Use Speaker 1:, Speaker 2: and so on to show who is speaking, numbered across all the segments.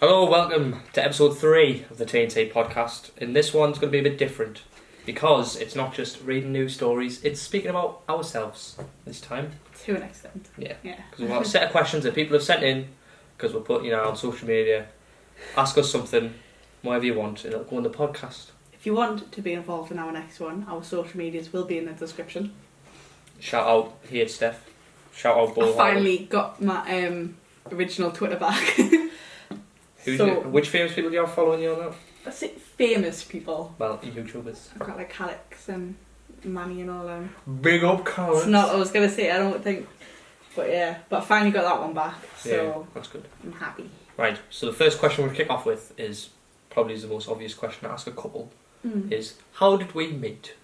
Speaker 1: Hello, welcome to episode 3 of the T&CsPodcast. And this one's going to be a bit different because it's not just reading news stories, it's speaking about ourselves this time.
Speaker 2: To an extent.
Speaker 1: Yeah. Because we've got a set of questions that people have sent in because we're putting on social media. Ask us something, whatever you want, and it'll go on the podcast.
Speaker 2: If you want to be involved in our next one, our social medias will be in the description.
Speaker 1: Shout out here, Steph. Shout out Bull.
Speaker 2: I finally got my original Twitter back.
Speaker 1: Which famous people do you have following you on that?
Speaker 2: That's it, famous people.
Speaker 1: Well, YouTubers.
Speaker 2: I've got like Alex and Manny and all them.
Speaker 1: Big up Alex.
Speaker 2: It's not what I was going to say, I don't think. But yeah, but I finally got that one back, so
Speaker 1: yeah, that's good.
Speaker 2: I'm happy.
Speaker 1: Right, so the first question we'll kick off with is probably the most obvious question to ask a couple. Is how did we meet?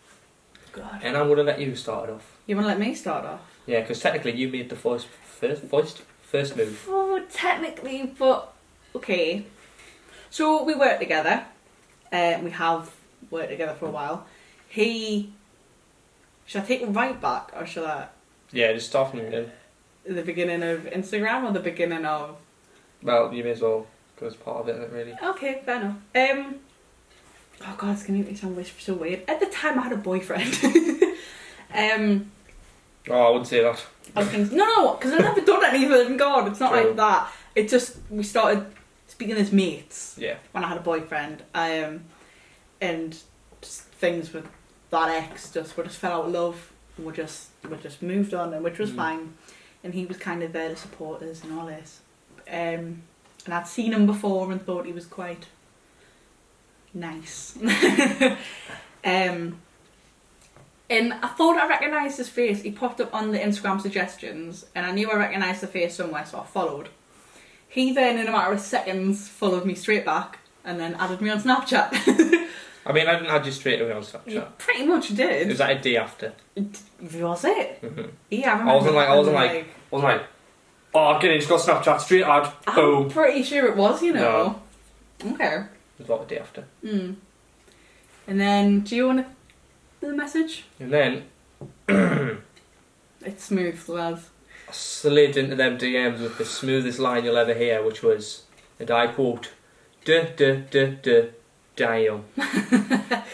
Speaker 2: God.
Speaker 1: And I'm going to let you start it off.
Speaker 2: You want to let me start off?
Speaker 1: Yeah, because technically you made the first move.
Speaker 2: Oh, technically, but okay. So we work together. We have worked together for a while. Should I take it right back, or should I?
Speaker 1: Yeah, just start from the
Speaker 2: The beginning of Instagram or the beginning of?
Speaker 1: Well, you may as well go as part of it, isn't it, really?
Speaker 2: Okay, fair enough. Oh god, it's gonna make me sound so weird. At the time, I had a boyfriend.
Speaker 1: Oh, I wouldn't say that.
Speaker 2: No, because I've never done anything. God, it's not
Speaker 1: True.
Speaker 2: like that. It just we started speaking as mates.
Speaker 1: Yeah.
Speaker 2: When I had a boyfriend, and just things with that ex we just fell out of love. And we just moved on, and which was fine. And he was kind of there to support us and all this. And I'd seen him before and thought he was quite nice. And I thought I recognised his face. He popped up on the Instagram suggestions, and I knew I recognised the face somewhere, so I followed. He then, in a matter of seconds, followed me straight back, and then added me on Snapchat.
Speaker 1: I mean, I didn't add you straight away on Snapchat.
Speaker 2: You pretty much did.
Speaker 1: It was like a day after.
Speaker 2: Was it?
Speaker 1: Mm-hmm.
Speaker 2: Yeah, I
Speaker 1: I wasn't like, oh, get in, just got Snapchat, straight ad, boom.
Speaker 2: I'm pretty sure it was, you know. No. Okay.
Speaker 1: It was about a day after.
Speaker 2: And then, do you want to do the message?
Speaker 1: And then
Speaker 2: It's smooth, lads.
Speaker 1: I slid into them DMs with the smoothest line you'll ever hear, which was, and I quote, damn.
Speaker 2: I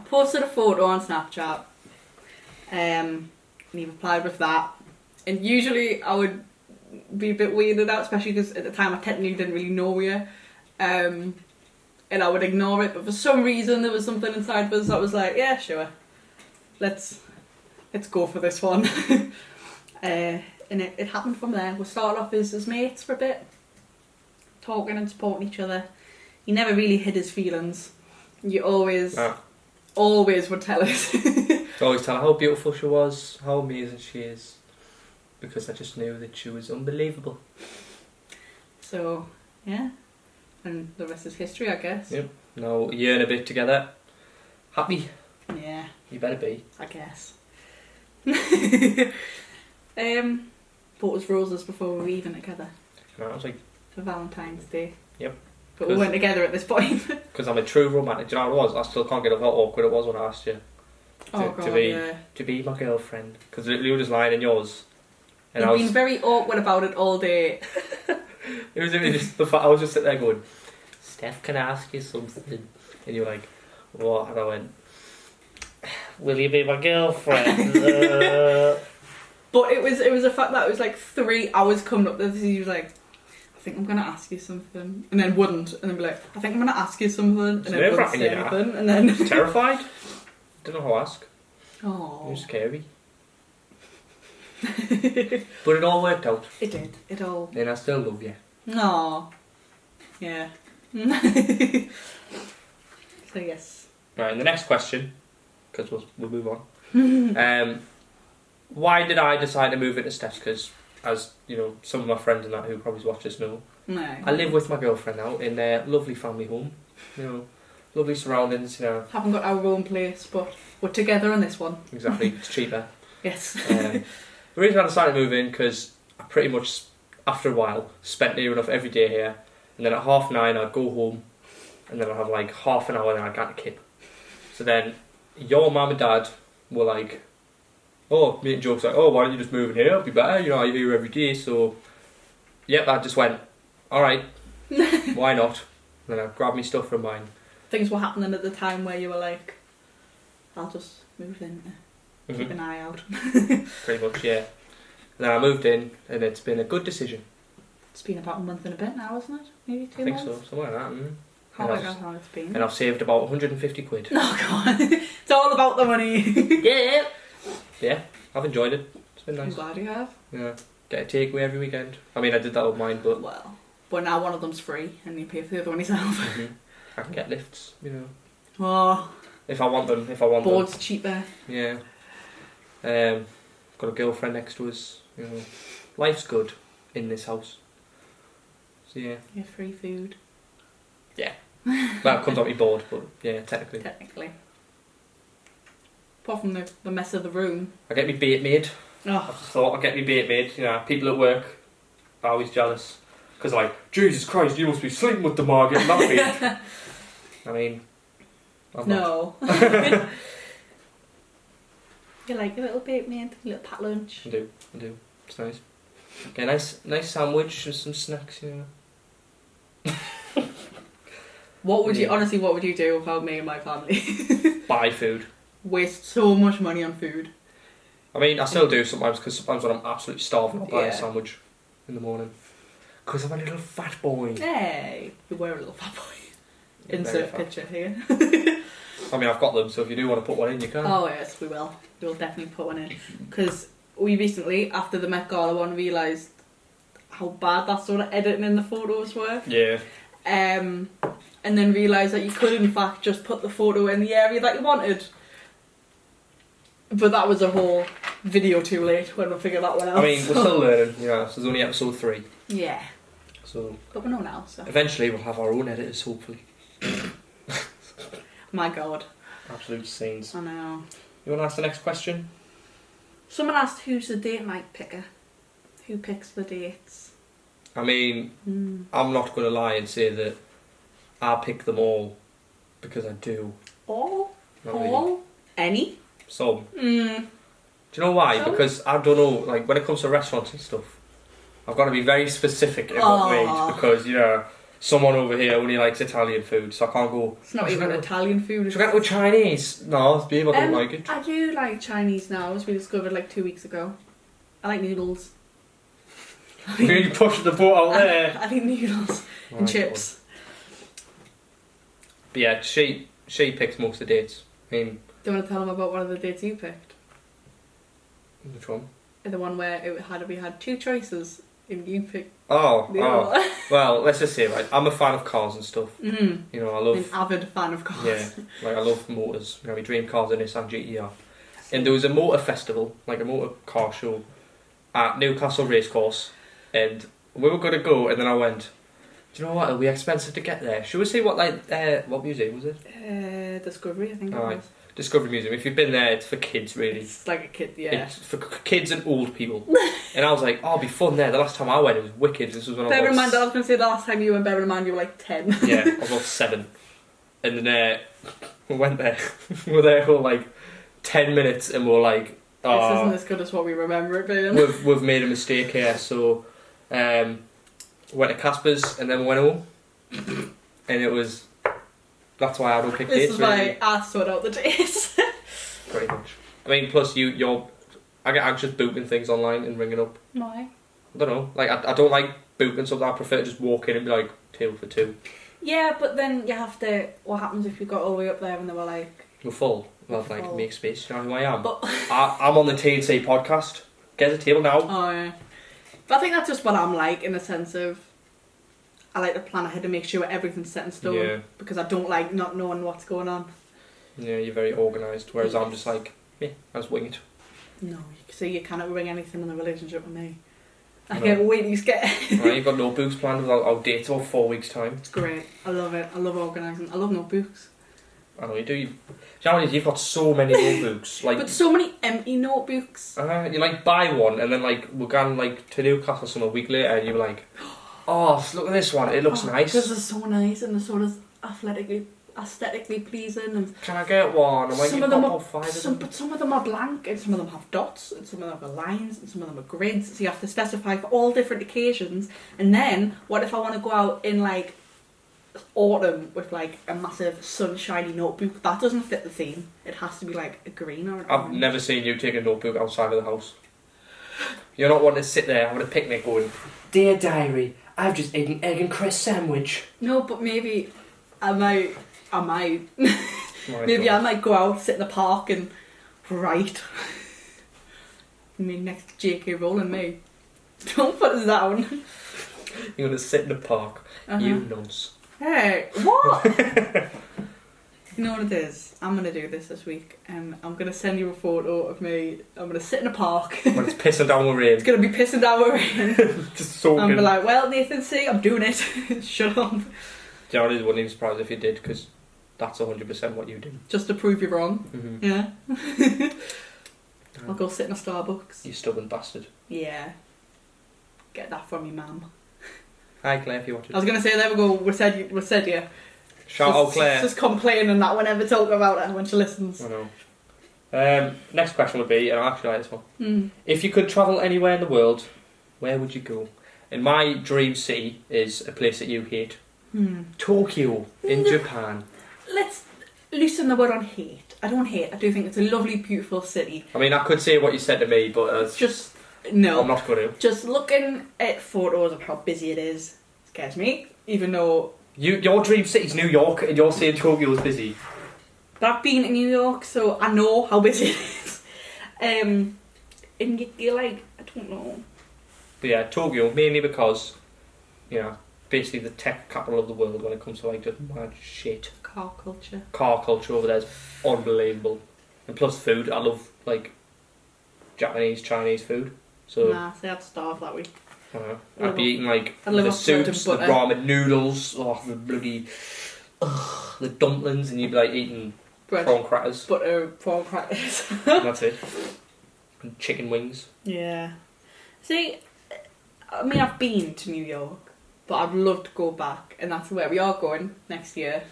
Speaker 2: posted a photo on Snapchat, and he replied with that. And usually I would be a bit weirded out, especially because at the time I technically didn't really know you, and I would ignore it. But for some reason there was something inside of us that was like, yeah, sure, let's go for this one. And it happened from there. We started off as mates for a bit, talking and supporting each other. He never really hid his feelings. You always would tell us.
Speaker 1: Always tell her how beautiful she was, how amazing she is, because I just knew that she was unbelievable.
Speaker 2: So, yeah. And the rest is history, I guess.
Speaker 1: Yep. Now, a year and a bit together. Happy?
Speaker 2: Yeah.
Speaker 1: You better be.
Speaker 2: I guess. Bought us roses before we were even together.
Speaker 1: No, I was like...
Speaker 2: For Valentine's Day.
Speaker 1: Yep.
Speaker 2: But we weren't together at this point.
Speaker 1: Because I'm a true romantic. Do you know what it was? I still can't get over how awkward it was when I asked you to be my girlfriend. Because you were just lying in yours. And
Speaker 2: You've been very awkward about it all day.
Speaker 1: It was just the fact I was just sitting there going, Steph, can I ask you something? And you were like, what? And I went, will you be my girlfriend?
Speaker 2: But it was a fact that it was like 3 hours coming up. He was like, I think I'm going to ask you something. And then wouldn't. And then be like, I think I'm going to ask you something. And then wouldn't say anything. And then...
Speaker 1: Terrified? Didn't know how to ask.
Speaker 2: Oh.
Speaker 1: It was scary. But it all worked out.
Speaker 2: It did. It all...
Speaker 1: And I still love you.
Speaker 2: No. Yeah. So yes.
Speaker 1: Right, and the next question, because we'll move on. Why did I decide to move into Steph's? Because, as you know, some of my friends and that who probably watch this know, I live with my girlfriend now in their lovely family home. You know, lovely surroundings. You know,
Speaker 2: haven't got our own place, but we're together on this one.
Speaker 1: Exactly, it's cheaper.
Speaker 2: Yes.
Speaker 1: The reason I decided to move in because I pretty much, after a while, spent near enough every day here, and then at 9:30 I'd go home, and then I'd have like half an hour, and then I'd get a kip. So then your mum and dad were like, oh, making jokes like, oh, why don't you just move in here? It'll be better, you know, you're here every day. So, yep, I just went, alright. Why not? And then I grabbed my stuff from mine.
Speaker 2: Things were happening at the time where you were like, I'll just move in, keep an eye out.
Speaker 1: Pretty much, yeah. And then I moved in, and it's been a good decision.
Speaker 2: It's been about a month and a bit now, isn't it? Maybe 2
Speaker 1: I think
Speaker 2: months?
Speaker 1: so, something like that.
Speaker 2: How long it's been?
Speaker 1: And I've saved about 150 quid.
Speaker 2: Oh god, it's all about the money.
Speaker 1: Yeah. Yeah, I've enjoyed it. It's been nice.
Speaker 2: I'm glad you have.
Speaker 1: Yeah, get a takeaway every weekend. I mean, I did that with mine, but...
Speaker 2: Well, but now one of them's free, and you pay for the other one yourself.
Speaker 1: I can get lifts, you know.
Speaker 2: Oh.
Speaker 1: If I want them,
Speaker 2: Board's cheaper.
Speaker 1: Yeah. Got a girlfriend next to us, you know. Life's good in this house. So yeah.
Speaker 2: Yeah, free food.
Speaker 1: Yeah. Well, it comes out my board, but yeah, technically.
Speaker 2: Technically. Apart from the mess of the room.
Speaker 1: I get me bait made.
Speaker 2: Oh.
Speaker 1: I just thought I'd get me bait made. You know, people at work are always jealous. Because like, Jesus Christ, you must be sleeping with the market and that bait. I mean, I'm
Speaker 2: no. You like a little bait made, a little pat lunch.
Speaker 1: I do. It's nice. Get a nice sandwich with some snacks, you know.
Speaker 2: What would you do without me and my family?
Speaker 1: Buy food.
Speaker 2: Waste so much money on food.
Speaker 1: I mean, I still do sometimes, because sometimes when I'm absolutely starving, I'll buy
Speaker 2: Yeah.
Speaker 1: a sandwich in the morning. Because I'm a little fat boy.
Speaker 2: Hey, you were a little fat boy.
Speaker 1: Very
Speaker 2: Insert
Speaker 1: fat.
Speaker 2: picture here.
Speaker 1: I mean, I've got them, so if you do want to put one in, you can.
Speaker 2: Oh yes, we will. We will definitely put one in. Because we recently, after the Met Gala one, realised how bad that sort of editing in the photos were.
Speaker 1: Yeah.
Speaker 2: And then realised that you could in fact just put the photo in the area that you wanted. But that was a whole video too late when we figured that one out.
Speaker 1: I mean, we're still learning, you know, so there's only episode 3.
Speaker 2: Yeah.
Speaker 1: So
Speaker 2: But we know now, so.
Speaker 1: eventually we'll have our own editors, hopefully.
Speaker 2: My god.
Speaker 1: Absolute scenes.
Speaker 2: I know.
Speaker 1: You want to ask the next question?
Speaker 2: Someone asked who's the date night picker? Who picks the dates?
Speaker 1: I mean, I'm not going to lie and say that I pick them all, because I do.
Speaker 2: All?
Speaker 1: Not really.
Speaker 2: All? Any?
Speaker 1: Some.
Speaker 2: Mm.
Speaker 1: Do you know why?
Speaker 2: Some?
Speaker 1: Because I don't know, like when it comes to restaurants and stuff, I've got to be very specific in what made, because, you know, someone over here only likes Italian food, so I can't go...
Speaker 2: It's not even Italian food.
Speaker 1: Should we go to Chinese? No, babe, I don't like it.
Speaker 2: I do like Chinese now, as we discovered like 2 weeks ago. I like noodles.
Speaker 1: Really pushing the boat out there.
Speaker 2: I like noodles and chips.
Speaker 1: But yeah, she picks most of the dates. I mean...
Speaker 2: Do you want to tell them about one of the dates you picked?
Speaker 1: Which one?
Speaker 2: The one where we had 2 choices and you picked
Speaker 1: Oh.
Speaker 2: other.
Speaker 1: Well, let's just say, right, I'm a fan of cars and stuff.
Speaker 2: Mm.
Speaker 1: You know, I love...
Speaker 2: An avid fan of cars.
Speaker 1: Yeah, like I love motors. You know, my dream car's a Nissan GTR. And there was a motor festival, like a motor car show, at Newcastle Racecourse. And we were going to go, and then I went, do you know what, it'll be expensive to get there. Should we see what, like, what museum was it?
Speaker 2: Discovery, I think it
Speaker 1: Alright.
Speaker 2: was.
Speaker 1: Discovery Museum. If you've been there, it's for kids, really.
Speaker 2: It's like a kid, yeah.
Speaker 1: It's for kids and old people. And I was like, oh, it'll be fun there. The last time I went, it was wicked. This was when
Speaker 2: Bear in
Speaker 1: I
Speaker 2: mind,
Speaker 1: was...
Speaker 2: I was going to say the last time you went, bear in mind you were like 10.
Speaker 1: Yeah, I was about 7. And then we went there. We were there for like 10 minutes and we were like, oh,
Speaker 2: this isn't as good as what we remember it being.
Speaker 1: we've made a mistake here. So went to Casper's and then we went home. And it was... That's why I don't pick dates.
Speaker 2: This is why I sort out the dates.
Speaker 1: Pretty much. I mean, plus I get anxious booking things online and ringing up.
Speaker 2: Why?
Speaker 1: I don't know. Like, I don't like booking something. I prefer to just walk in and be like, 2 for 2.
Speaker 2: Yeah, but then you have to... What happens if you got all the way up there and they were like...
Speaker 1: We're full. Well, like,
Speaker 2: full.
Speaker 1: make space. You know who I am?
Speaker 2: But...
Speaker 1: I'm on the T&CsPodcast. Get a table now.
Speaker 2: Oh, yeah. But I think that's just what I'm like, in the sense of... I like to plan ahead and make sure everything's set in stone.
Speaker 1: Yeah.
Speaker 2: Because I don't like not knowing what's going on.
Speaker 1: Yeah, you're very organised. Whereas I'm just like, yeah, I just wing it.
Speaker 2: No, so you cannot bring anything in a relationship with me. I
Speaker 1: No.
Speaker 2: get way too scared.
Speaker 1: Right, you've got notebooks planned. I'll date over 4 weeks' time.
Speaker 2: It's great. I love it. I love organising. I love notebooks.
Speaker 1: I know you do. You know what it is? You've got so many notebooks. Like,
Speaker 2: But so many empty notebooks.
Speaker 1: you like buy one and then like we're going like to Newcastle some a week later and you're like, oh, look at this one. It looks nice.
Speaker 2: Because they're so nice and they're sort of athletically aesthetically pleasing. And
Speaker 1: can I get one? I'm like,
Speaker 2: some
Speaker 1: you
Speaker 2: of them
Speaker 1: pop
Speaker 2: are,
Speaker 1: out 5 of
Speaker 2: some,
Speaker 1: them.
Speaker 2: but some of them are blank, and some of them have dots, and some of them have lines, and some of them are grids. So you have to specify for all different occasions. And then, what if I want to go out in like autumn with like a massive sunshiny notebook? That doesn't fit the theme. It has to be like a green or an
Speaker 1: I've
Speaker 2: orange.
Speaker 1: never seen you take a notebook outside of the house. You're not wanting to sit there having a picnic going, Dear Diary, I've just eaten egg and cress sandwich.
Speaker 2: No, but maybe I might.
Speaker 1: My
Speaker 2: Maybe
Speaker 1: God.
Speaker 2: I might go out, sit in the park and write. I mean, next to J.K. Rowling, me. Don't put us down.
Speaker 1: You're going to sit in the park. You nonce.
Speaker 2: Hey, what? You know what it is? I'm going to do this week. I'm going to send you a photo of me. I'm going to sit in a park.
Speaker 1: When it's pissing down with rain.
Speaker 2: It's going to be pissing down with rain.
Speaker 1: Just soaking.
Speaker 2: I'm be like, well, Nathan, see, I'm doing it. Shut up.
Speaker 1: Do you know what, it wouldn't even surprise if you did, because that's 100% what you do.
Speaker 2: Just to prove you're wrong.
Speaker 1: Mm-hmm.
Speaker 2: Yeah. I'll go sit in a Starbucks.
Speaker 1: You stubborn bastard.
Speaker 2: Yeah. Get that from your mum.
Speaker 1: Hi Claire, if you watch it.
Speaker 2: I was going to say, there we go, we said you.
Speaker 1: Shout out Claire.
Speaker 2: Just complaining that whenever talking about her when she listens.
Speaker 1: I know. Next question would be, and I actually like this one.
Speaker 2: Mm.
Speaker 1: If you could travel anywhere in the world, where would you go? And my dream city is a place that you hate. Tokyo, in Japan.
Speaker 2: Let's loosen the word on hate. I don't hate. I do think it's a lovely, beautiful city.
Speaker 1: I mean, I could say what you said to me, but
Speaker 2: It's just, no.
Speaker 1: I'm not going to.
Speaker 2: Just looking at photos of how busy it is scares me, even though...
Speaker 1: Your dream city's New York, and you're saying Tokyo's busy.
Speaker 2: But I've been to New York, so I know how busy it is. And you're like, I don't know.
Speaker 1: But yeah, Tokyo, mainly because, you know, basically the tech capital of the world when it comes to like just mad shit.
Speaker 2: Car culture.
Speaker 1: Car culture over there is unbelievable. And plus food, I love like Japanese, Chinese food. So
Speaker 2: Nah, see, I'd starve that week.
Speaker 1: I don't know, I'd be eating like
Speaker 2: I'd live
Speaker 1: the
Speaker 2: off bread and
Speaker 1: soups, the
Speaker 2: butter.
Speaker 1: ramen noodles, the bloody the dumplings, and you'd be like eating
Speaker 2: Bread,
Speaker 1: prawn crackers.
Speaker 2: butter, prawn crackers.
Speaker 1: And that's it. And chicken wings.
Speaker 2: Yeah. See, I mean, I've been to New York, but I'd love to go back, and that's where we are going next year.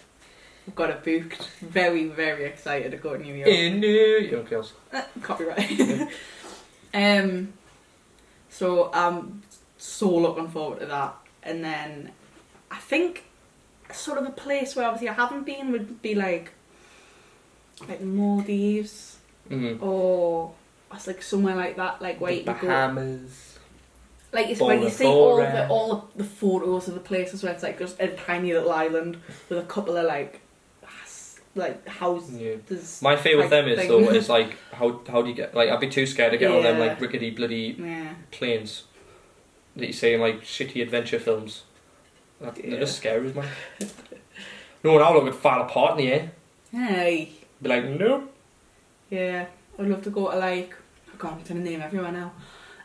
Speaker 2: We've got it booked. Very, very excited to go to New York.
Speaker 1: In New York, girls.
Speaker 2: Copyright. So I'm so looking forward to that. And then I think sort of a place where obviously I haven't been would be like Maldives, or it's like somewhere like that, like where
Speaker 1: The
Speaker 2: you can go.
Speaker 1: Bahamas.
Speaker 2: Like it's
Speaker 1: Bora
Speaker 2: when you see
Speaker 1: Bora.
Speaker 2: all the photos of the places where it's like just a tiny little island with a couple of like houses.
Speaker 1: Yeah. My favourite of them is though is like how do you get, like I'd be too scared to get on them
Speaker 2: Yeah.
Speaker 1: like rickety bloody
Speaker 2: Yeah.
Speaker 1: planes that you see in like shitty adventure films. They're just scary, man. No one out would fall apart in the air.
Speaker 2: Hey.
Speaker 1: Be like, nope.
Speaker 2: Yeah. I'd love to go to like, I can't tell the name everywhere now.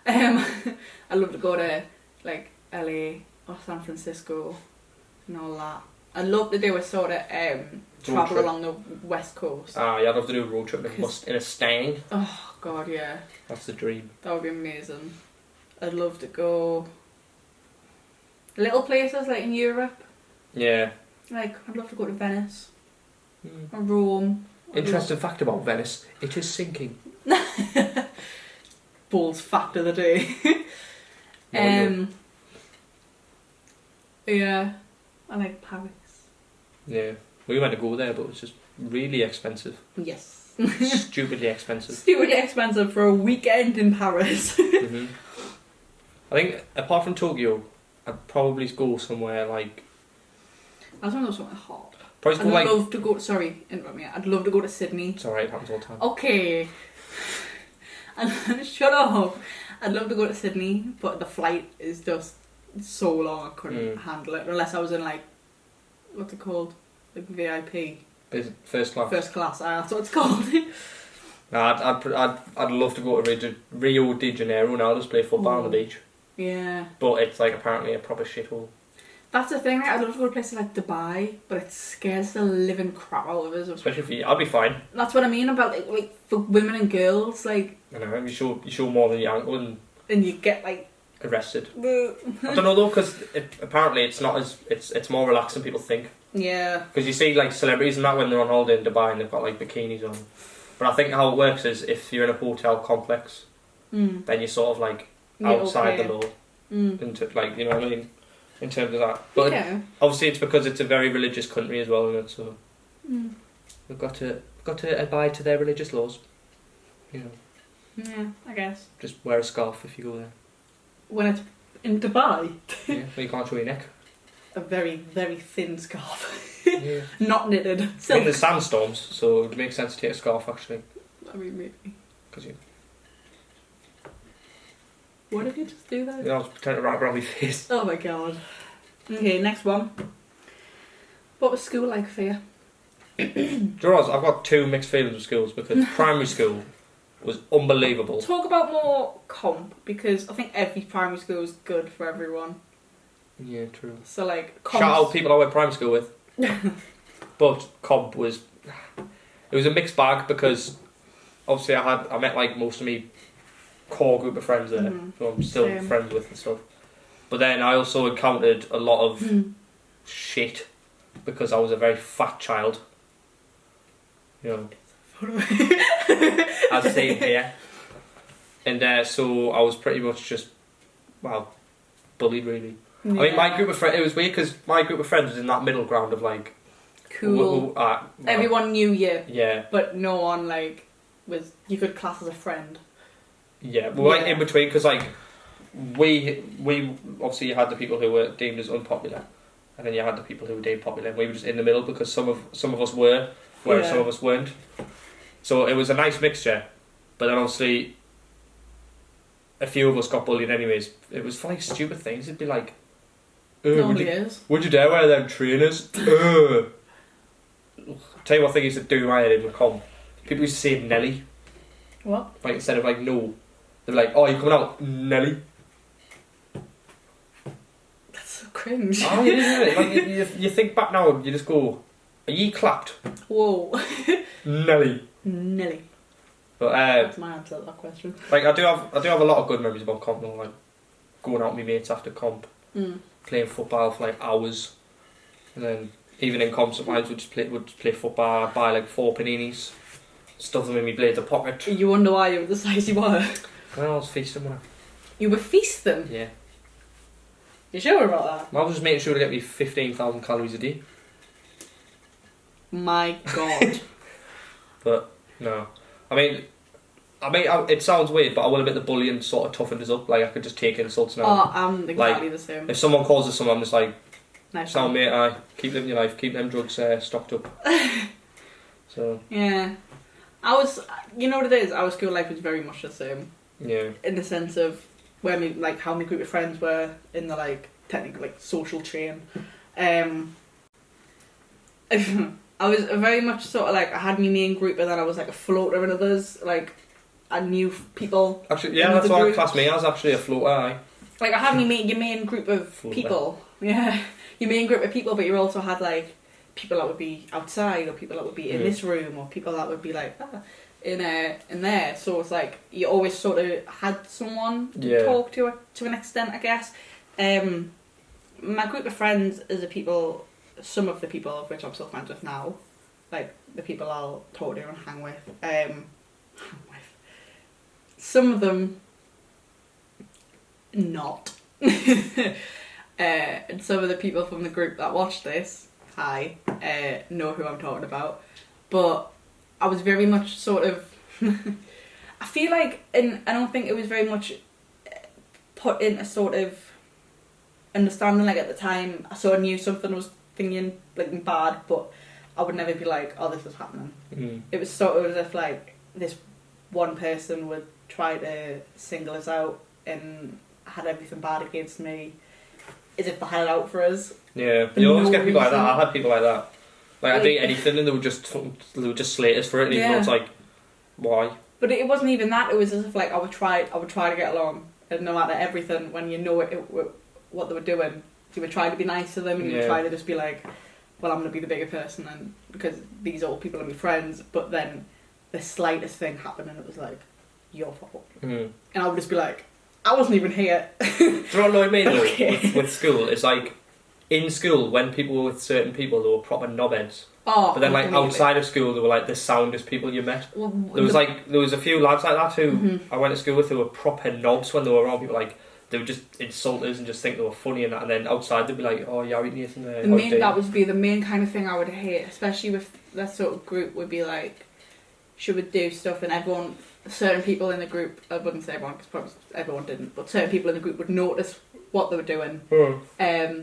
Speaker 2: I'd love to go to like LA or San Francisco and all that. I'd love to do a sort of travel
Speaker 1: trip.
Speaker 2: along the west coast.
Speaker 1: Yeah, I'd love to do a road trip in a Stang.
Speaker 2: Oh god, yeah.
Speaker 1: That's the dream.
Speaker 2: That would be amazing. I'd love to go little places like in Europe.
Speaker 1: Yeah.
Speaker 2: Like, I'd love to go to Venice or Rome.
Speaker 1: Interesting fact about Venice, it is sinking.
Speaker 2: Balls fact of the day. Yeah, I like Paris.
Speaker 1: Yeah. We went to go there, but it's just really expensive.
Speaker 2: Yes.
Speaker 1: Stupidly expensive.
Speaker 2: Stupidly expensive for a weekend in Paris.
Speaker 1: I think, apart from Tokyo, I'd probably go somewhere like...
Speaker 2: I just want to go somewhere hot.
Speaker 1: Probably go
Speaker 2: I'd
Speaker 1: like...
Speaker 2: love to go... Sorry, interrupt me. I'd love to go to Sydney.
Speaker 1: It's alright, it happens all the time.
Speaker 2: Okay. Shut up. I'd love to go to Sydney, but the flight is just so long I couldn't handle it. Unless I was in like... What's it called? Like VIP.
Speaker 1: First class.
Speaker 2: First class, that's what it's called.
Speaker 1: I'd love to go to Rio de Janeiro now, just play football on the beach.
Speaker 2: Yeah.
Speaker 1: But it's like apparently a proper shithole.
Speaker 2: That's the thing, like, I'd love to go to places like Dubai, but it scares the living crap out of us.
Speaker 1: Especially for you, I'd be fine.
Speaker 2: That's what I mean about like for women and girls, like...
Speaker 1: I know, you show more than your ankle
Speaker 2: and you get like...
Speaker 1: arrested. I don't know though, because apparently it's not as... It's more relaxed than people think.
Speaker 2: Yeah.
Speaker 1: Because you see like celebrities and that when they're on holiday in Dubai and they've got like bikinis on. But I think how it works is if you're in a hotel complex, then you're sort of like outside the law. Into, like, you know what I mean? In terms of that. But obviously it's because it's a very religious country as well, isn't it? So we've got to abide to their religious laws. You know.
Speaker 2: Yeah, I guess.
Speaker 1: Just wear a scarf if you go there.
Speaker 2: When it's in Dubai?
Speaker 1: Yeah, well, you can't show your neck.
Speaker 2: A very, very thin scarf.
Speaker 1: Yeah.
Speaker 2: Not knitted.
Speaker 1: Silk. In the sandstorms, so it would make sense to take a scarf actually.
Speaker 2: I mean, maybe.
Speaker 1: Because you...
Speaker 2: What did you just do there?
Speaker 1: Yeah, I was pretending to wrap around my face.
Speaker 2: Oh my god. Okay, next one. What was school like for you?
Speaker 1: Do you know what? I've got two mixed feelings with schools because primary school was unbelievable.
Speaker 2: Talk about more comp, because I think every primary school is good for everyone.
Speaker 1: Yeah, true.
Speaker 2: So like,
Speaker 1: shout out people I went primary school with. But comp was... It was a mixed bag because obviously I met like most of me core group of friends there, who I'm still friends with and stuff. But then I also encountered a lot of shit because I was a very fat child. You know. As seen here. And so I was pretty much just, well, bullied really. Yeah. I mean, my group of friends, it was weird because my group of friends was in that middle ground of like...
Speaker 2: Cool. Everyone knew you. Yeah. But no one like was, you could class as a friend.
Speaker 1: Yeah, we're like in between because like we obviously you had the people who were deemed as unpopular, and then you had the people who were deemed popular. And we were just in the middle because some of us were, whereas some of us weren't. So it was a nice mixture, but then obviously a few of us got bullied anyways. It was for like stupid things. It'd be like, would you dare wear them trainers? Tell you what thing used to do my head in with comp. People used to say Nelly.
Speaker 2: What?
Speaker 1: Like instead of like no, they're like, oh, you coming out, Nelly?
Speaker 2: That's so cringe.
Speaker 1: Oh, it is, isn't it? Like you think back now, you just go, are ye clapped?
Speaker 2: Whoa.
Speaker 1: Nelly.
Speaker 2: Nelly.
Speaker 1: But
Speaker 2: that's my answer to that question.
Speaker 1: Like I do have a lot of good memories about comp. You know, like going out with my mates after comp, playing football for like hours, and then even in comp sometimes we'd just play football, buy like 4 paninis, stuff them in my blades of pocket.
Speaker 2: You wonder why you were the size you were?
Speaker 1: Well, I was feasting when
Speaker 2: You were feasting?
Speaker 1: Yeah.
Speaker 2: You sure about that?
Speaker 1: I was just making sure to get me 15,000 calories a day.
Speaker 2: My god.
Speaker 1: But no, I mean, it sounds weird, but I will admit the bullying sort of toughened us up. Like I could just take insults now.
Speaker 2: Oh, I'm exactly
Speaker 1: like,
Speaker 2: the same.
Speaker 1: If someone calls us something, I'm just like,
Speaker 2: nice
Speaker 1: sound mate, keep living your life, keep them drugs stocked up. So
Speaker 2: yeah, you know what it is. Our school life was very much the same. Yeah. In the sense of where how many group of friends were in the like technically like social chain. I was very much sort of like, I had my main group and then I was like a floater in others, like I knew people.
Speaker 1: Actually, yeah, that's why I classed me as actually a floater, aye.
Speaker 2: Like I had your main group of people, yeah, your main group of people, but you also had like people that would be outside or people that would be in this room or people that would be like in there. So it's like you always sort of had someone to talk to an extent, I guess. My group of friends is some of the people of which I'm still friends with now, like the people I'll talk to and hang with. Some of them not. And some of the people from the group that watch this, know who I'm talking about. But I was very much sort of I feel like, and I don't think it was very much put in a sort of understanding, like at the time I sort of knew something was thinking like bad, but I would never be like, oh, this is happening. It was sort of as if like this one person would try to single us out and had everything bad against me, as if they had it out for us. Yeah, you always get people like that. I had people like that. Like I'd do anything and they would just slate us for it, and even though it's like, why? But it wasn't even that. It was as if like I would try to get along, and no matter everything, when you know what they were doing, you would try to be nice to them, and you would try to just be like, well, I'm going to be the bigger person, and because these old people are my friends. But then the slightest thing happened, and it was like, your fault. And I would just be like, I wasn't even here. Do you know what annoyed me though with school? It's like,
Speaker 1: in school, when people were with certain people, they were proper knobheads.
Speaker 2: Oh,
Speaker 1: but then, like,
Speaker 2: completely.
Speaker 1: outside of school, they were, like, the soundest people you met.
Speaker 2: Well,
Speaker 1: There was a few lads like that who I went to school with who were proper knobs when they were around people, like, they would just insult us and just think they were funny and that, and then outside they'd be like, oh, yeah, Nathan,
Speaker 2: that would be the main kind of thing I would hate, especially with that sort of group, would be like, she would do stuff and everyone, certain people in the group, I wouldn't say everyone, because probably everyone didn't, but certain people in the group would notice what they were doing.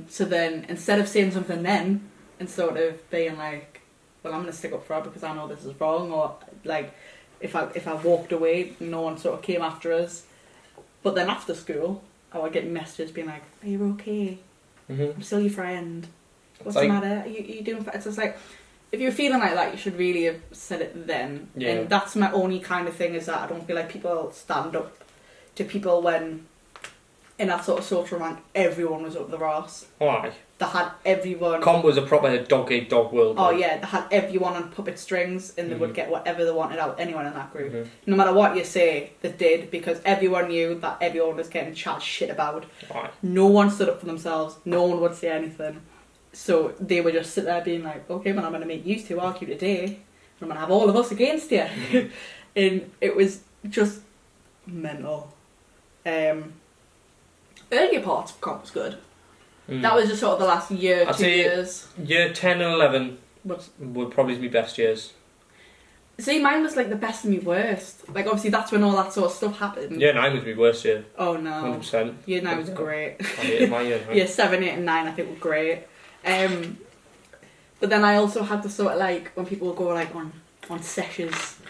Speaker 2: So then, instead of saying something then, and sort of being like, well, I'm going to stick up for her because I know this is wrong, or like, if I walked away, no one sort of came after us. But then after school, I would get messages being like, are you okay? I'm still your friend. What's the matter? Are you doing... It's just like, if you're feeling like that, you should really have said it then. Yeah. And that's my only kind of thing, is that I don't feel like people stand up to people when, in that sort of social rank, everyone was up their arse.
Speaker 1: Why?
Speaker 2: They had everyone...
Speaker 1: Comp was a proper dog-eat-dog world.
Speaker 2: Oh, yeah, they had everyone on puppet strings, and they would get whatever they wanted out of anyone in that group. No matter what you say, they did, because everyone knew that everyone was getting chat shit about.
Speaker 1: Why?
Speaker 2: No one stood up for themselves, no one would say anything. So they would just sit there being like, okay, well, I'm going to make you two argue today, and I'm going to have all of us against you. And it was just mental. Earlier parts of comp was good. That was just sort of the last year,
Speaker 1: I'd
Speaker 2: 2 years.
Speaker 1: Year 10 and 11 would probably be my best years.
Speaker 2: See, mine was like the best and my worst. Like, obviously, that's when all that sort of stuff happened.
Speaker 1: Year 9 was my worst year.
Speaker 2: Oh, no.
Speaker 1: 100%.
Speaker 2: Year 9 was great.
Speaker 1: I hated my year 9.
Speaker 2: Year 7, 8 and 9 I think were great. But then I also had to sort of like, when people would go like on sessions,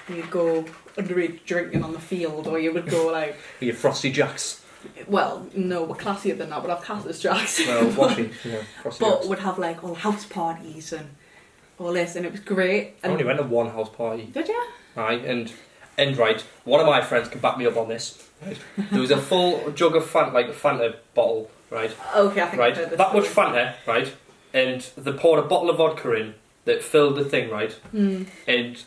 Speaker 2: and you'd go underage drinking on the field, or you would go like...
Speaker 1: Your Frosty Jacks.
Speaker 2: Well, no, we're classier than that. We'd have Cactus Jacks.
Speaker 1: Well, washy, yeah, Frosty
Speaker 2: But
Speaker 1: Jacks.
Speaker 2: would have like all house parties and all this, and it was great. And
Speaker 1: I only went to one house party.
Speaker 2: did you?
Speaker 1: Right, and right, one of my friends can back me up on this. Right, there was a full jug of Fanta, like a Fanta bottle, right?
Speaker 2: Okay, I think
Speaker 1: right,
Speaker 2: I've heard this
Speaker 1: that much
Speaker 2: story.
Speaker 1: Fanta, right? And they poured a bottle of vodka in that filled the thing, right? And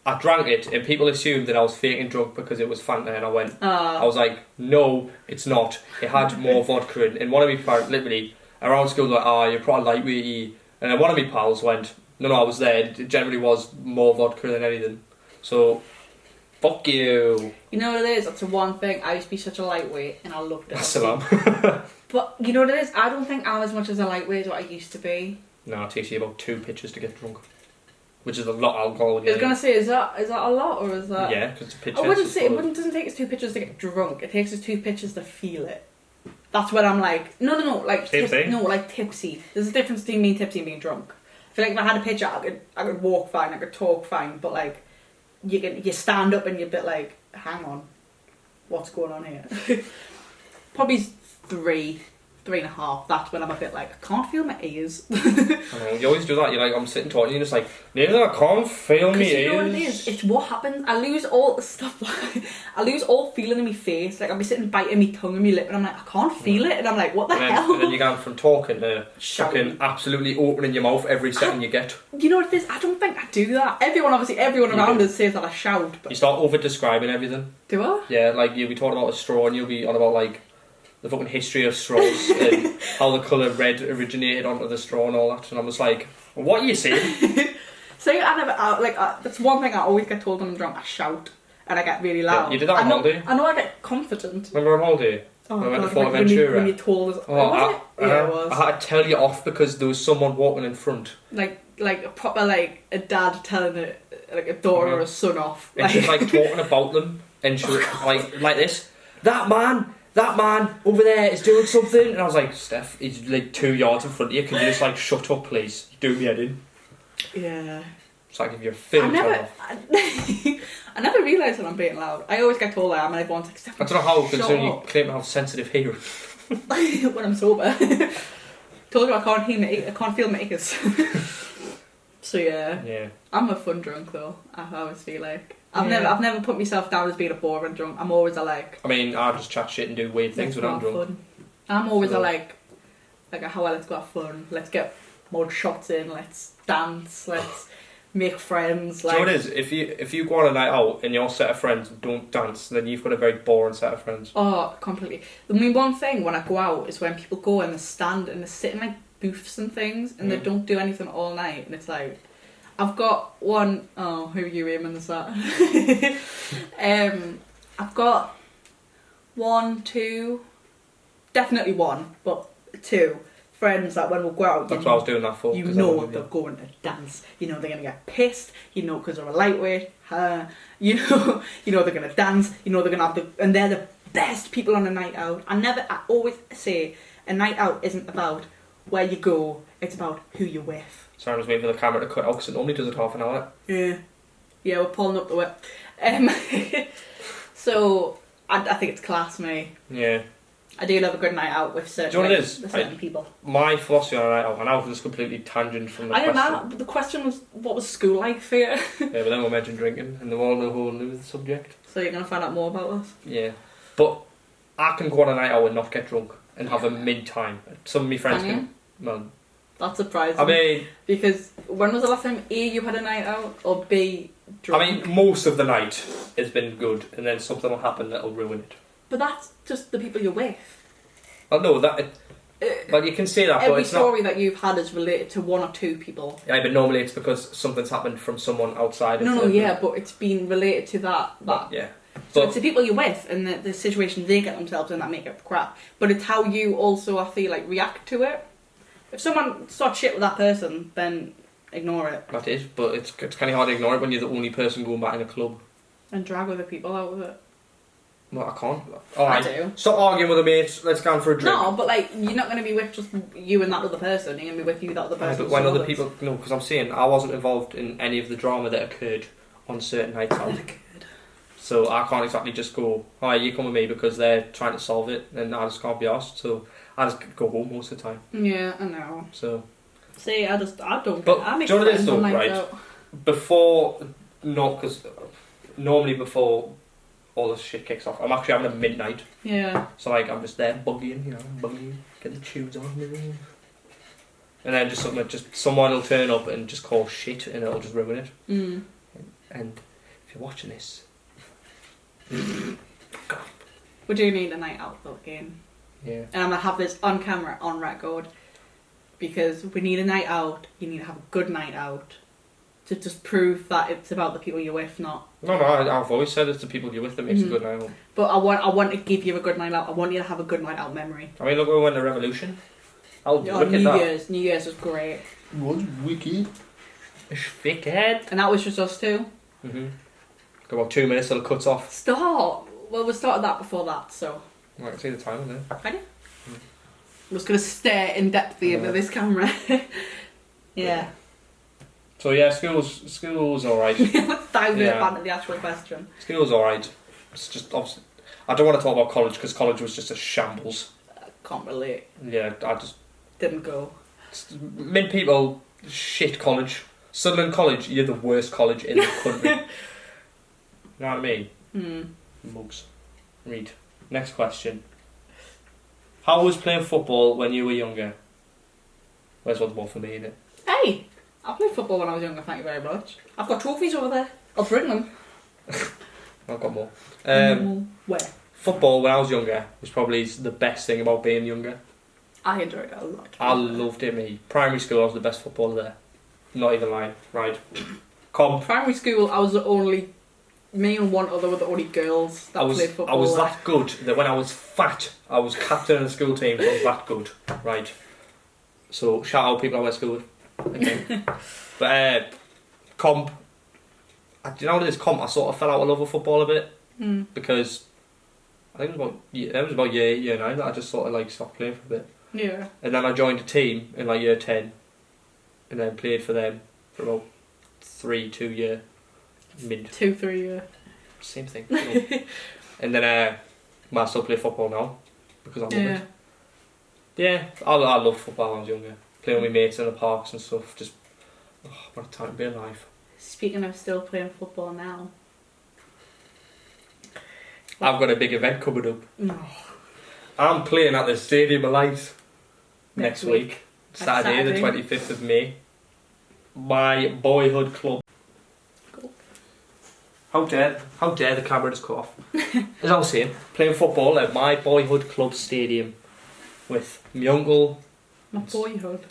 Speaker 1: I drank it, and people assumed that I was faking drunk because it was Fanta, and I went, I was like, no, it's not. It had more vodka in. And one of my parents, literally, around school, like, oh, you're probably lightweight. And then one of my pals went, no, I was there. It generally was more vodka than anything. So, fuck you.
Speaker 2: You know what it is? That's the one thing. I used to be such a lightweight, and I loved it.
Speaker 1: Salam.
Speaker 2: But you know what it is? I don't think I'm as much as a lightweight as what I used to be.
Speaker 1: No, it takes you about 2 pitchers to get drunk. Which is a lot of alcohol.
Speaker 2: I was going to say, is that a lot, or is that...
Speaker 1: Yeah, because it's a pitcher.
Speaker 2: I wouldn't say, it doesn't take us 2 pitchers to get drunk. It takes us 2 pitchers to feel it. That's when I'm like, no, like...
Speaker 1: Tipsy?
Speaker 2: No, like tipsy. There's a difference between being tipsy and being drunk. I feel like if I had a pitcher, I could walk fine, I could talk fine, but like, you stand up and you're a bit like, hang on, what's going on here? Probably 3.5, that's when I'm a bit like, I can't feel my ears.
Speaker 1: I know, you always do that, you're like, I'm sitting talking, you're just like, neither I can't feel my ears.
Speaker 2: You know what it is? It's what happens, I lose all stuff, I lose all feeling in my face, like I'll be sitting biting my tongue and my lip and I'm like, I can't feel it, and I'm like, what the hell?
Speaker 1: And then you're going from talking to
Speaker 2: shouting,
Speaker 1: fucking absolutely opening your mouth every second you get.
Speaker 2: You know what it is? I don't think I do that. Everyone around us says that I shout, but...
Speaker 1: You start over-describing everything.
Speaker 2: Do I?
Speaker 1: Yeah, like you'll be talking about a straw and you'll be on about like the fucking history of straws and how the colour red originated onto the straw and all that, and I was like, what are you saying?
Speaker 2: So that's one thing I always get told when I'm drunk. I shout and I get really loud.
Speaker 1: Yeah, you did that on holiday?
Speaker 2: I know I get confident.
Speaker 1: Remember on holiday?
Speaker 2: Oh,
Speaker 1: we went to
Speaker 2: God,
Speaker 1: Fort Ventura.
Speaker 2: when you told us,
Speaker 1: yeah,
Speaker 2: it was.
Speaker 1: I had to tell you off because there was someone walking in front.
Speaker 2: Like a proper like a dad telling a daughter or a son off.
Speaker 1: And she was like talking about them, and she was like this. That man over there is doing something, and I was like, Steph, he's like 2 yards in front of you. Can you just like shut up, please? You do me head in.
Speaker 2: Yeah.
Speaker 1: It's like if you're film
Speaker 2: I never realise when I'm being loud. I always get told I am, and everyone's like, Steph,
Speaker 1: I don't know how, considering you claim to have sensitive hearing.
Speaker 2: when I'm sober. Told you I can't feel my ears. So yeah. I'm a fun drunk though. I always feel like I've never put myself down as being a boring drunk. I'm always a like.
Speaker 1: I mean, I just chat shit and do weird things when I'm drunk.
Speaker 2: Fun. I'm always a like how let's go have fun. Let's get more shots in. Let's dance. Let's make friends.
Speaker 1: Do you know what it is? If you go on a night out and your set of friends don't dance, then you've got a very boring set of friends.
Speaker 2: Oh, completely. I mean, one thing when I go out is when people go and they stand and they sit in like booths and things and they don't do anything all night, and it's like, I've got one. Oh, who are you aiming this at? I've got 1, 2, definitely one, but 2 friends that when we go out,
Speaker 1: that's what I was doing that for.
Speaker 2: You know they're going to dance. You know they're going to get pissed. You know because they're a lightweight. You know they're going to dance. You know they're going to have and they're the best people on a night out. I always say a night out isn't about where you go. It's about who you're with.
Speaker 1: Sorry, I was waiting for the camera to cut out because it normally does it half an hour.
Speaker 2: Yeah, we're pulling up the whip. So I think it's class, me.
Speaker 1: Yeah.
Speaker 2: I do love a good night out with certain,
Speaker 1: Do you know what it is?
Speaker 2: with certain people.
Speaker 1: My philosophy on a night out, and I was just completely tangent from the question.
Speaker 2: I don't know, but the question was, what was school like for you?
Speaker 1: Yeah, but then we mentioned drinking, and they all know who knew the subject.
Speaker 2: So you're going to find out more about us?
Speaker 1: Yeah. But I can go on a night out and not get drunk and have a mid-time. Some of my friends can. Well,
Speaker 2: that's surprising.
Speaker 1: I mean...
Speaker 2: Because when was the last time A, you had a night out, or B, drunk?
Speaker 1: I mean, most of the night has been good, and then something will happen that'll ruin it.
Speaker 2: But that's just the people you're with.
Speaker 1: Well, no, well, you can say that, but it's not...
Speaker 2: Every story that you've had is related to 1 or 2 people.
Speaker 1: Yeah, but normally it's because something's happened from someone outside of
Speaker 2: but it's been related to that.
Speaker 1: Yeah.
Speaker 2: So it's the people you're with and the situation they get themselves in that make it crap. But it's how you also, I feel like, react to it. If someone starts shit with that person, then ignore it.
Speaker 1: That is, but it's kind of hard to ignore it when you're the only person going back in a club.
Speaker 2: And drag other people out of it.
Speaker 1: Well, I can't.
Speaker 2: I do.
Speaker 1: Stop arguing with a mate. Let's go for a drink.
Speaker 2: No, but like you're not going to be with just you and that other person. You're going to be with you, that other person.
Speaker 1: But when other people, no, because I'm saying I wasn't involved in any of the drama that occurred on certain nights out. So I can't exactly just go, "Hi, you come with me," because they're trying to solve it, and I just can't be asked. So I just go home most of the time.
Speaker 2: Yeah, I know.
Speaker 1: So.
Speaker 2: See, I don't.
Speaker 1: But
Speaker 2: I make
Speaker 1: do you know what it is
Speaker 2: friends
Speaker 1: though,
Speaker 2: on nights
Speaker 1: right?
Speaker 2: out.
Speaker 1: Because normally before all this shit kicks off, I'm actually having a midnight.
Speaker 2: Yeah.
Speaker 1: So like I'm just there bugging, get the tunes on, and then just someone will turn up and just call shit, and it'll just ruin it.
Speaker 2: Mm.
Speaker 1: And if you're watching this,
Speaker 2: we do need a night out though again.
Speaker 1: Yeah.
Speaker 2: And I'm gonna have this on camera, on record, because we need a night out. You need to have a good night out to just prove that it's about the people you're with, not.
Speaker 1: No, I've always said it's the people you're with that makes a good night out.
Speaker 2: But I want to give you a good night out. I want you to have a good night out memory.
Speaker 1: I mean, look, we went to Revolution. Look at
Speaker 2: New
Speaker 1: that.
Speaker 2: Year's. New Year's was great.
Speaker 1: It was wicked. It's thickhead.
Speaker 2: And that was just us two.
Speaker 1: Mhm. Got about 2 minutes till it cuts off.
Speaker 2: Stop. Well, we started that before that, so.
Speaker 1: Right, I can see the time on there.
Speaker 2: I do. I'm just gonna stare in depthly into this camera. Yeah.
Speaker 1: So yeah, school's alright.
Speaker 2: Let's dive back into the actual question.
Speaker 1: School's alright. It's just obviously, I don't want to talk about college because college was just a shambles.
Speaker 2: I can't relate.
Speaker 1: Yeah, I just
Speaker 2: didn't go.
Speaker 1: Mid people, shit college. Sunderland College, you're the worst college in the country. You know what I mean? Mugs. Read. Next question. How was playing football when you were younger? Where's one more for me, innit?
Speaker 2: Hey! I played football when I was younger, thank you very much. I've got trophies over there. I'll bring them.
Speaker 1: I've got more.
Speaker 2: Where?
Speaker 1: Football when I was younger was probably the best thing about being younger.
Speaker 2: I enjoyed it a lot.
Speaker 1: I loved it, me. Primary school, I was the best footballer there. Not even lying. Right.
Speaker 2: Primary school, I was the only... Me and one other were the only girls that played football.
Speaker 1: I was that good that when I was fat, I was captain of the school team. I was that good. Right. So, shout out people I went to school with. Again. But, comp. Do you know what it is? Comp, I sort of fell out of love with football a bit. Because I think it was about year 9 that I just sort of like stopped playing for a bit.
Speaker 2: Yeah.
Speaker 1: And then I joined a team in like year 10. And then played for them for about 2 year. Mid
Speaker 2: 2-3 year.
Speaker 1: Same thing. And then I still play football now because I love it. Yeah, I loved football when I was younger. Playing with my mates in the parks and stuff. Just what a time to be alive.
Speaker 2: Speaking of still playing football now,
Speaker 1: I've got a big event coming up.
Speaker 2: No.
Speaker 1: I'm playing at the Stadium of Light next week. Saturday, the 25th of May. My boyhood club. How dare the camera just cut off? As I was saying, playing football at my boyhood club stadium with my uncle.
Speaker 2: My boyhood.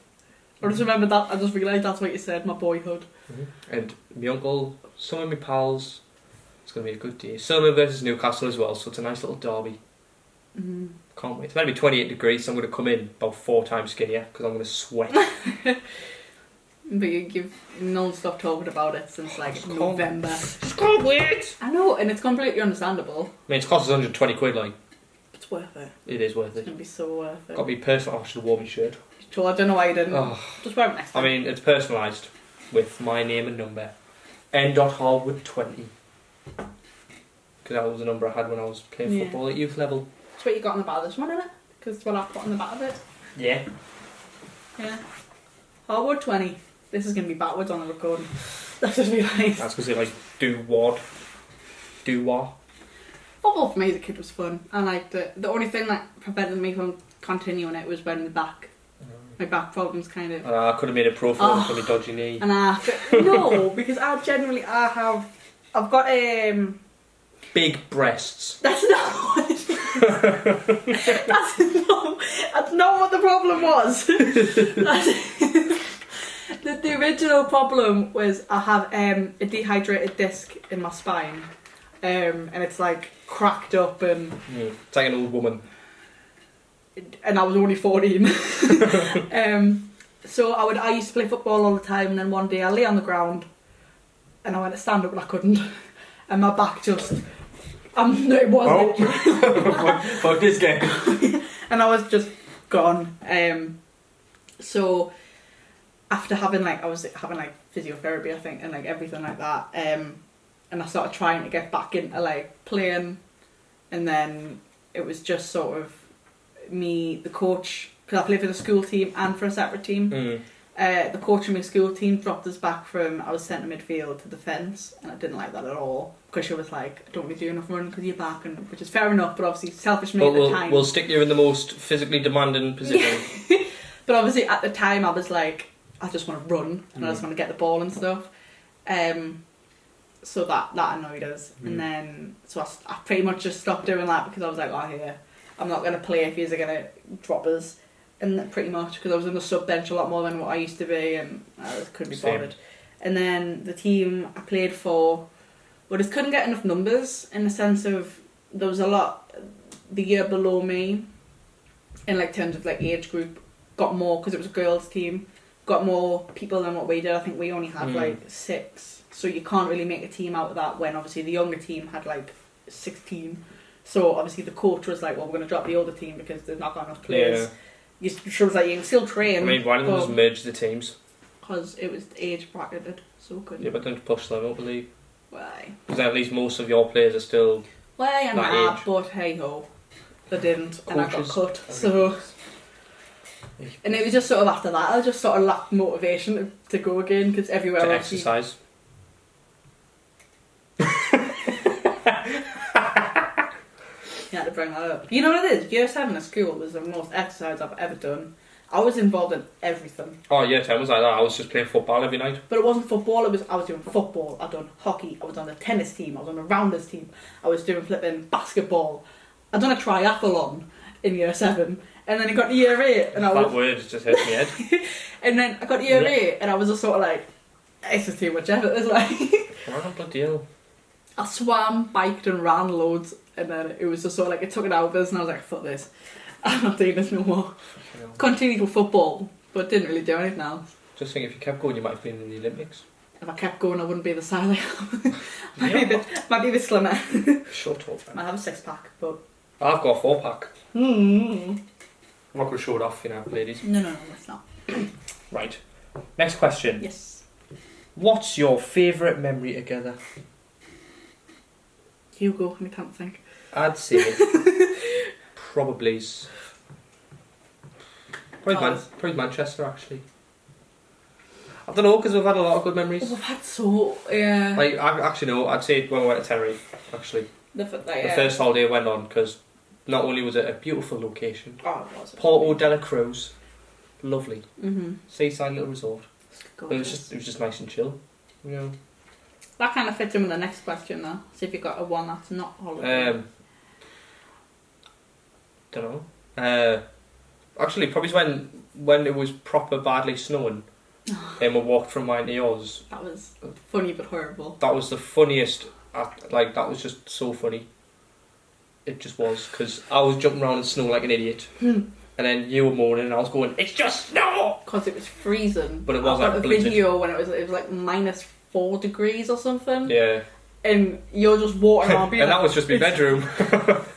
Speaker 2: I just remembered that. I just realised that's what you said. My boyhood.
Speaker 1: And my uncle, some of my pals. It's going to be a good day. Sunderland versus Newcastle as well, so it's a nice little derby. Can't wait. It's going to be 28 degrees, so I'm going to come in about 4 times skinnier because I'm going to sweat.
Speaker 2: But you've non-stop talking about it since like November.
Speaker 1: Just can't wait!
Speaker 2: I know, and it's completely understandable.
Speaker 1: I mean, it's cost us 120 quid, like.
Speaker 2: It's worth it.
Speaker 1: It is worth
Speaker 2: It's
Speaker 1: it.
Speaker 2: going to be so worth it.
Speaker 1: Got to be personal. I should have worn my shirt.
Speaker 2: So I don't know why you didn't.
Speaker 1: Oh.
Speaker 2: Just wear it next time.
Speaker 1: I mean, it's personalised with my name and number. N.Harwood20. Because that was the number I had when I was playing football at youth level.
Speaker 2: That's what you got on the back of this one, isn't it? Because it's what I put on the back of it.
Speaker 1: Yeah.
Speaker 2: Yeah. Harwood 20. This is going to be backwards on the recording. That's just realised.
Speaker 1: That's because they like do what?
Speaker 2: Football for me as a kid was fun. I liked it. The only thing that prevented me from continuing it was when my back problems kind of...
Speaker 1: I could have made a pro for for my dodgy knee.
Speaker 2: And no, because I've got
Speaker 1: Big breasts.
Speaker 2: That's not what it is. That's not what the problem was. The original problem was I have a dehydrated disc in my spine, and it's like cracked up and...
Speaker 1: It's like an old woman.
Speaker 2: And I was only 14. So I used to play football all the time, and then one day I lay on the ground and I went to stand up and I couldn't, and my back just... it wasn't.
Speaker 1: Fuck this game.
Speaker 2: And I was just gone. So after having I was having physiotherapy, I think, and like everything like that, and I started trying to get back into like playing, and then it was just sort of me, the coach, because I played for the school team and for a separate team. The coach of my school team dropped us back from, I was centre midfield to defence, and I didn't like that at all, because she was like, I don't really do enough running because you're back, and which is fair enough, but obviously selfish me at the time.
Speaker 1: We'll stick you in the most physically demanding position.
Speaker 2: But obviously at the time I was like, I just want to run, and I just want to get the ball and stuff. So that annoyed us, and then so I pretty much just stopped doing that because I was like, I'm not going to play if you're going to drop us. And pretty much, because I was on the sub bench a lot more than what I used to be, and I just couldn't be bothered. And then the team I played for, just couldn't get enough numbers, in the sense of there was a lot the year below me, in like terms of like age group, got more, because it was a girls team, got more people than what we did. I think we only had like 6, so you can't really make a team out of that, when obviously the younger team had like 16. So obviously the coach was like, well, we're going to drop the older team because they've not got enough players. You shows that you can still train.
Speaker 1: I mean, why didn't they just merge the teams?
Speaker 2: Because it was age bracketed, so couldn't.
Speaker 1: Yeah, but don't push them up a league.
Speaker 2: Why?
Speaker 1: Because at least most of your players are still.
Speaker 2: Why and that, but hey ho, they didn't, and I got cut. So, and it was just sort of after that, I just sort of lacked motivation to go again, because everywhere
Speaker 1: to
Speaker 2: else.
Speaker 1: Exercise.
Speaker 2: You had to bring that up. You know what it is? Year 7 at school was the most exercise I've ever done. I was involved in everything.
Speaker 1: Oh, year 10 was like that. I was just playing football every night.
Speaker 2: But it wasn't football. I was doing football. I'd done hockey. I was on the tennis team. I was on the rounders team. I was doing flipping basketball. I'd done a triathlon in year 7, and then I got to year 8, and
Speaker 1: that word just hit me head.
Speaker 2: And then I got to year 8, and I was just sort of like, it's just too much effort. It's like
Speaker 1: What bloody hell?
Speaker 2: I swam, biked, and ran loads. And then it was just sort of like, it took it out of us, and I was like, fuck this. I'm not doing this no more. Continued with football, but didn't really do anything else.
Speaker 1: Just think, if you kept going, you might have been in the Olympics.
Speaker 2: If I kept going, I wouldn't be the size I am. might be a bit slimmer.
Speaker 1: Shut up,
Speaker 2: I have a 6-pack, but...
Speaker 1: I've got a 4-pack.
Speaker 2: I'm
Speaker 1: not going to show it off, ladies.
Speaker 2: No, that's not.
Speaker 1: Right. Next question.
Speaker 2: Yes.
Speaker 1: What's your favourite memory together?
Speaker 2: Hugo, I can't think.
Speaker 1: I'd say probably Manchester, actually. I don't know, because we've had a lot of good memories.
Speaker 2: We've had yeah.
Speaker 1: Like, I'd say when we went to Tenerife, actually. The first holiday I went on, because not only was it a beautiful location,
Speaker 2: it was.
Speaker 1: Porto de la Cruz, lovely.
Speaker 2: Mm-hmm.
Speaker 1: Seaside little resort. But it was just nice and chill, you know.
Speaker 2: That kind of fits in with the next question, though. See if you've got a one that's not holiday.
Speaker 1: Don't know. Actually, probably when it was proper badly snowing, and we walked from mine to yours.
Speaker 2: That was funny but horrible.
Speaker 1: That was the funniest. That was just so funny. It just was, because I was jumping around in snow like an idiot, and then you were moaning, and I was going, "It's just snow!"
Speaker 2: Because it was freezing.
Speaker 1: But it was
Speaker 2: I got
Speaker 1: like
Speaker 2: a video when it was like -4 degrees or something.
Speaker 1: Yeah.
Speaker 2: And you're just walking around being
Speaker 1: and that was just my bedroom.
Speaker 2: But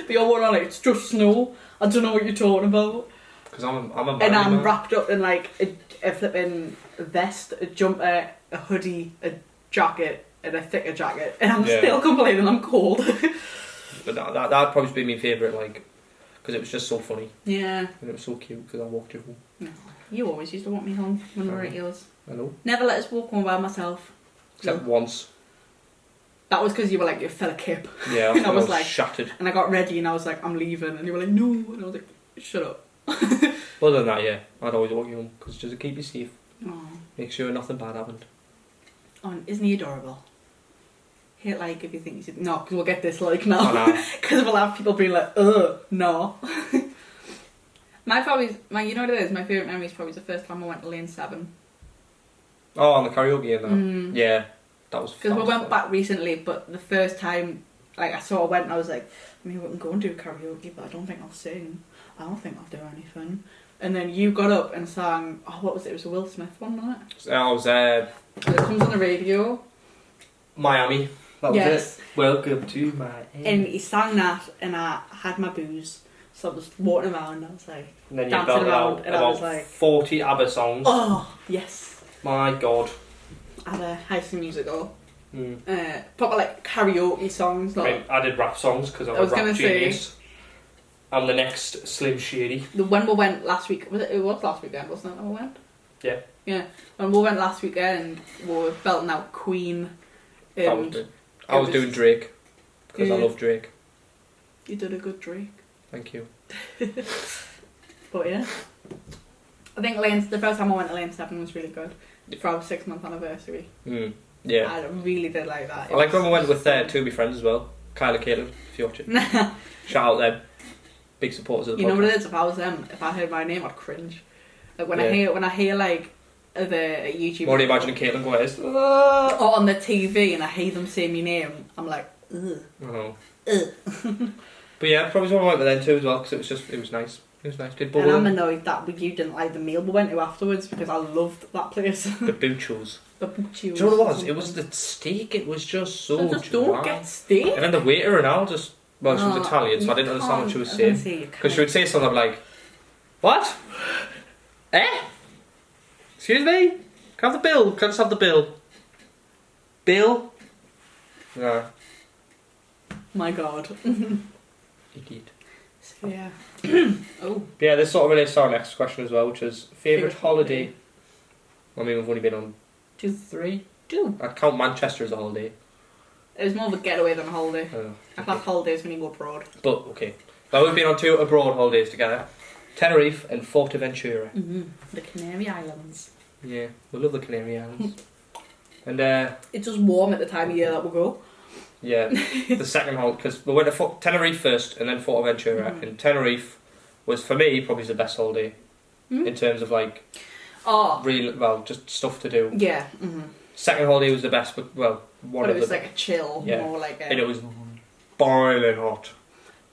Speaker 2: you're walking around like, it's just snow. I don't know what you're talking about.
Speaker 1: Because I'm a man.
Speaker 2: And I'm wrapped up in like a flipping vest, a jumper, a hoodie, a jacket, and a thicker jacket. And I'm still complaining I'm cold.
Speaker 1: But that'd probably be my favourite, like, because it was just so funny.
Speaker 2: Yeah.
Speaker 1: And it was so cute because I walked you home.
Speaker 2: No, you always used to walk me home when we were at yours.
Speaker 1: I know.
Speaker 2: Never let us walk home by myself.
Speaker 1: Except once.
Speaker 2: That was because you were like, you fell a kip.
Speaker 1: Yeah,
Speaker 2: and I was like,
Speaker 1: shattered.
Speaker 2: And I got ready and I was like, I'm leaving. And you were like, no. And I was like, shut up.
Speaker 1: Other than that, yeah, I'd always walk you home because just to keep you safe.
Speaker 2: Oh.
Speaker 1: Make sure nothing bad happened.
Speaker 2: Oh, and isn't he adorable? Hit like if you think he's... No, because we'll get this like now. Because we'll have people being like, ugh, no. You know what it is? My favourite memory is probably the first time I went to Lane 7.
Speaker 1: Oh, on the karaoke and that. Yeah, that was
Speaker 2: because we went back recently, but the first time, like, I sort of went and I was like, maybe we can go and do karaoke, but I don't think I'll sing. I don't think I'll do anything. And then you got up and sang, oh, what was it? It was a Will Smith one, wasn't it?
Speaker 1: I was
Speaker 2: it comes on the radio.
Speaker 1: Miami. That was
Speaker 2: yes.
Speaker 1: it. Welcome to Miami.
Speaker 2: And he sang that, and I had my booze, so I was walking around, and I was like,
Speaker 1: and then
Speaker 2: dancing around, and I was like,
Speaker 1: 40 ABBA songs.
Speaker 2: Oh, yes.
Speaker 1: My God.
Speaker 2: I had a High School Musical.
Speaker 1: Mm.
Speaker 2: Proper like karaoke songs. Like,
Speaker 1: I did rap songs because I was a rap genius. I'm the next Slim Shady.
Speaker 2: When we went last week, it was last weekend, wasn't it? When we went.
Speaker 1: Yeah.
Speaker 2: Yeah. When we went last weekend, we were belting out Queen. And
Speaker 1: I was doing Drake because I love Drake.
Speaker 2: You did a good Drake.
Speaker 1: Thank you.
Speaker 2: But yeah, I think the first time I went to Lane 7 was really good for our 6-month anniversary.
Speaker 1: Yeah.
Speaker 2: I really did like that.
Speaker 1: I like when we went with two of my friends as well, Kyle and Caitlin, if you're watching. Shout out them. Big supporters of the podcast.
Speaker 2: You know what it is? If I was them, if I heard my name, I'd cringe. Like when I hear like the YouTube.
Speaker 1: What do you imagine Caitlin go is?
Speaker 2: Or on the TV, and I hear them say my name, I'm like, ugh.
Speaker 1: Oh.
Speaker 2: Ugh.
Speaker 1: But yeah, probably someone went with them too as well because it was nice. It was nice.
Speaker 2: And I'm annoyed that you didn't like the meal we went to afterwards because I loved that place.
Speaker 1: The Buchos.
Speaker 2: The Buchos.
Speaker 1: Do you know what it was? It was the steak. It was just so dry.
Speaker 2: Just don't get steak.
Speaker 1: And then the waiter and I just... Well, she was Italian, so I didn't understand what she was saying. Because she would say something like, "What? Eh? Excuse me? Can I have the bill? Can I just have the bill? Bill?" No.
Speaker 2: My God.
Speaker 1: Idiot.
Speaker 2: So, yeah. Oh.
Speaker 1: Yeah, this sort of relates to our next question as well, which is favourite holiday. I mean, we've only been on
Speaker 2: 2, 3. 2.
Speaker 1: I'd count Manchester as a holiday.
Speaker 2: It was more of a getaway than a holiday. I class holidays when you go abroad.
Speaker 1: But, okay. Well, we've been on 2 abroad holidays together. Tenerife and Fuerteventura.
Speaker 2: The Canary Islands.
Speaker 1: Yeah, we love the Canary Islands. And,
Speaker 2: it's just warm at the time of year that we go.
Speaker 1: Yeah, the second holiday, because we went to Tenerife first and then Fuerteventura. And Tenerife was, for me, probably the best holiday. In terms of, like, just stuff to do.
Speaker 2: Yeah.
Speaker 1: Second holiday was the best, but, one of
Speaker 2: it was
Speaker 1: the...
Speaker 2: like a chill, more like a...
Speaker 1: And it was boiling hot.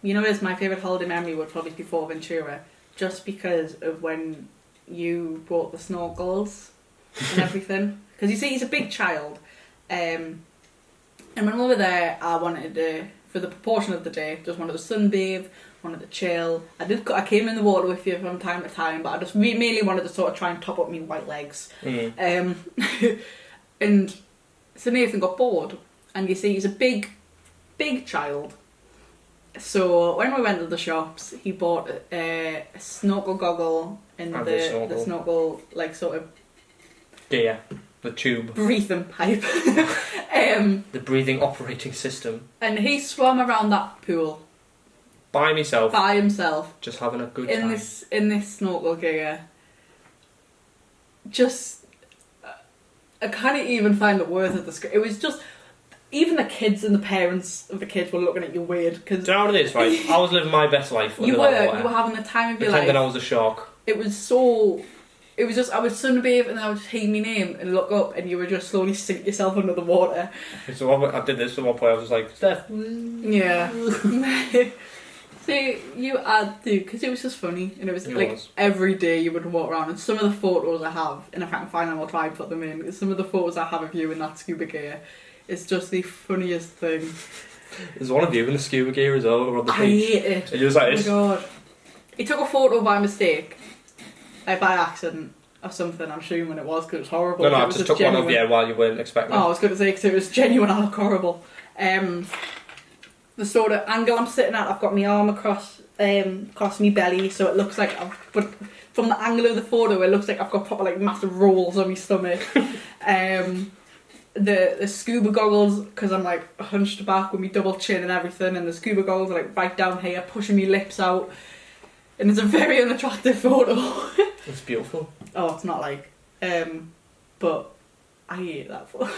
Speaker 2: You know, my favourite holiday memory would probably be Fuerteventura, just because of when you brought the snorkels and everything. Because you see, he's a big child. And when we were there, I wanted to, for the proportion of the day, just wanted to sunbathe, wanted to chill. I came in the water with you from time to time, but I just mainly wanted to sort of try and top up my white legs. And so Nathan got bored, and you see, he's a big child. So when we went to the shops, he bought a snorkel goggle and the snorkel, like, sort of...
Speaker 1: Yeah, the tube.
Speaker 2: Breathing pipe.
Speaker 1: The breathing operating system.
Speaker 2: And he swam around that pool.
Speaker 1: By himself. Just having a good time.
Speaker 2: In this snorkel gear. Just... I can't even find the words of the script. It was just, even the kids and the parents of the kids were looking at you weird. Cause
Speaker 1: do you know what it is, right? I was living my best life.
Speaker 2: you were having the time of your life.
Speaker 1: Pretending I was a shark.
Speaker 2: It was just, I would sunbathe and I would hear my name and look up and you would just slowly sink yourself under the water.
Speaker 1: So I did this at one point, I was just like, Steph.
Speaker 2: Yeah. See, you had to, because it was just funny, and it was every day you would walk around, and some of the photos I have, and if I can find them I'll try and put them in, some of the photos I have of you in that scuba gear, it's just the funniest thing.
Speaker 1: There's one of you in the scuba gear as well, on the beach.
Speaker 2: I hate it.
Speaker 1: And you was like,
Speaker 2: oh my god. He took a photo by mistake, like by accident, or something, I'm assuming it was, because it was horrible.
Speaker 1: No, I just took one of you while you weren't expecting it.
Speaker 2: Oh, I was going to say, because it was genuine, I look horrible. The sort of angle I'm sitting at, I've got my arm across my belly, so it looks like but from the angle of the photo, it looks like I've got proper like massive rolls on my stomach. The scuba goggles, because I'm like hunched back with my double chin and everything, and the scuba goggles are like right down here, pushing my lips out, and it's a very unattractive photo.
Speaker 1: It's beautiful.
Speaker 2: Oh, it's not like, but I hate that photo.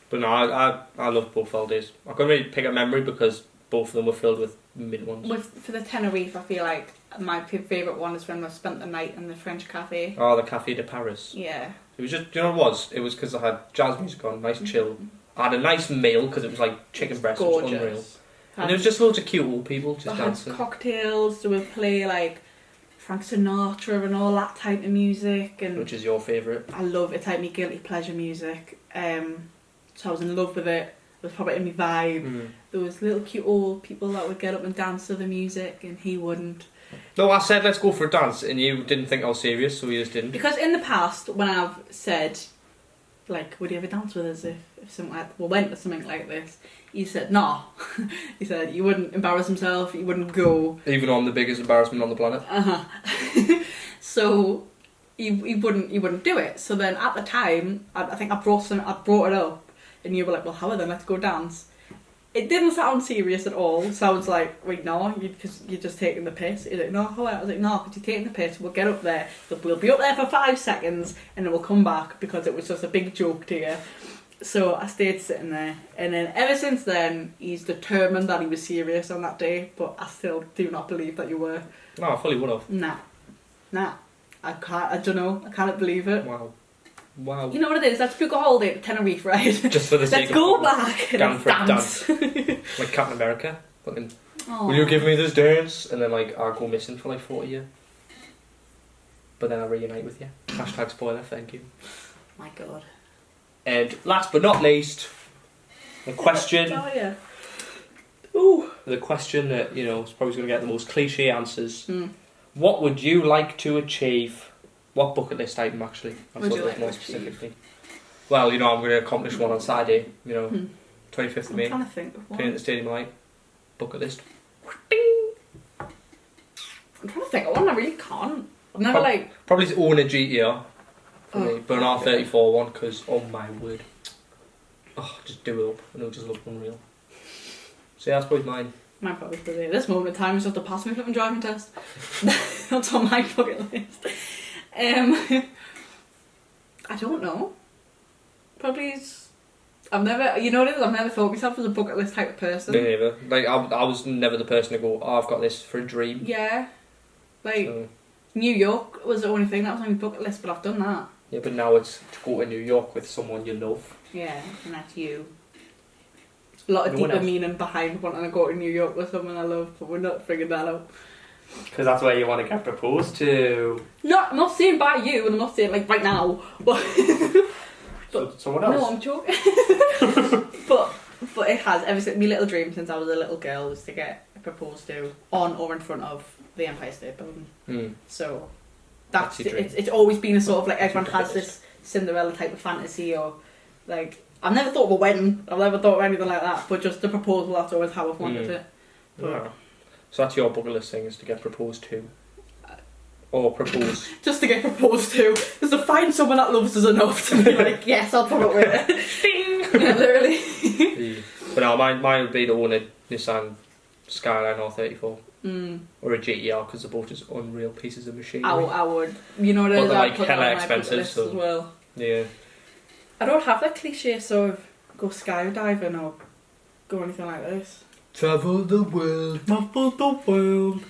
Speaker 1: But no, I love both holidays. I couldn't really pick a memory because both of them were filled with mid ones.
Speaker 2: For the Tenerife, I feel like my favourite one is when I spent the night in the French cafe.
Speaker 1: Oh, the Café de Paris.
Speaker 2: Yeah.
Speaker 1: It was just, do you know what it was? It was because I had jazz music on, nice chill. I had a nice meal because it was like chicken breast, which was unreal. And there was just loads of cute old people just dancing.
Speaker 2: Had cocktails, they would play like Frank Sinatra and all that type of music. And
Speaker 1: which is your favourite?
Speaker 2: I love it, like me guilty pleasure music. So I was in love with it. It was probably in my vibe. There was little cute old people that would get up and dance to the music, and he wouldn't.
Speaker 1: No, I said let's go for a dance, and you didn't think I was serious, so you just didn't.
Speaker 2: Because in the past, when I've said, like, would you ever dance with us if something like, we went to something like this? He said, no. He said he wouldn't embarrass himself, he wouldn't go.
Speaker 1: Even on the biggest embarrassment on the planet.
Speaker 2: So he wouldn't do it. So then at the time, I think I brought it up. And you were like, well, how then? Let's go dance. It didn't sound serious at all. It sounds like, wait, no, because you're just taking the piss. He's like, no, how? I was like, no, because you're taking the piss. We'll get up there. We'll be up there for 5 seconds, and then we'll come back because it was just a big joke to you. So I stayed sitting there, and then ever since then, he's determined that he was serious on that day. But I still do not believe that you were.
Speaker 1: No, I fully would have.
Speaker 2: Nah. I can't. I don't know. I can't believe it.
Speaker 1: Wow.
Speaker 2: You know what it is? Let's book a holiday to Tenerife, right?
Speaker 1: Just for the sake
Speaker 2: Let's go back and
Speaker 1: dance. Like Captain America. Fucking, will you give me this dance? And then like I'll go missing for like 40 years. But then I'll reunite with you. Hashtag spoiler, thank you.
Speaker 2: My god.
Speaker 1: And last but not least, the question.
Speaker 2: Oh yeah.
Speaker 1: Ooh. The question that, you know, is probably going to get the most cliche answers. What would you like to achieve? What bucket list item, actually?
Speaker 2: Would you like
Speaker 1: more
Speaker 2: to
Speaker 1: specifically. Well, you know, I'm going to accomplish one on Saturday, you know, 25th of May.
Speaker 2: I'm trying to think of one.
Speaker 1: Playing at the Stadium Light. Bucket list.
Speaker 2: I'm trying to think of one. I really can't. I've never
Speaker 1: Probably own a GTR for me, but an R34 one, because, oh my word. Oh, just do it up, and it'll just look unreal. So yeah, that's probably mine.
Speaker 2: Mine probably for at this moment in time is just to pass my flipping driving test. That's on my bucket list. I don't know. Probably I've never, you know what it is, I've never thought myself as a bucket list type of person.
Speaker 1: Me neither. Like, I was never the person to go, oh, I've got this for a dream.
Speaker 2: Yeah. Like, New York was the only thing that was on my bucket list, but I've done that.
Speaker 1: Yeah, but now it's to go to New York with someone you love.
Speaker 2: Yeah, and that's you. A lot of deeper meaning behind wanting to go to New York with someone I love, but we're not figuring that out.
Speaker 1: Because that's where you want to get proposed to.
Speaker 2: No, I'm not saying by you, and I'm not saying like right now. But
Speaker 1: someone else.
Speaker 2: No, I'm joking. but it has ever since my little dream since I was a little girl was to get proposed to on or in front of the Empire State Building. So that's it's always been a sort of like everyone has this Cinderella type of fantasy, or like I've never thought of a wedding. I've never thought of anything like that. But just the proposal, that's always how I've wanted it. But,
Speaker 1: yeah. So that's your bucket list thing, is to get proposed to. Or propose.
Speaker 2: Just to get proposed to. Just to find someone that loves us enough to be like, yes, I'll put up with it. Yeah, literally.
Speaker 1: But no, mine would be to own a Nissan Skyline R34. Or a GTR, because they're both just unreal pieces of machinery.
Speaker 2: I would. You know what it is?
Speaker 1: But they're like hella expensive, so.
Speaker 2: As well.
Speaker 1: Yeah.
Speaker 2: I don't have that cliche sort of go skydiving or go anything like this.
Speaker 1: Travel the world.
Speaker 2: Travel the world.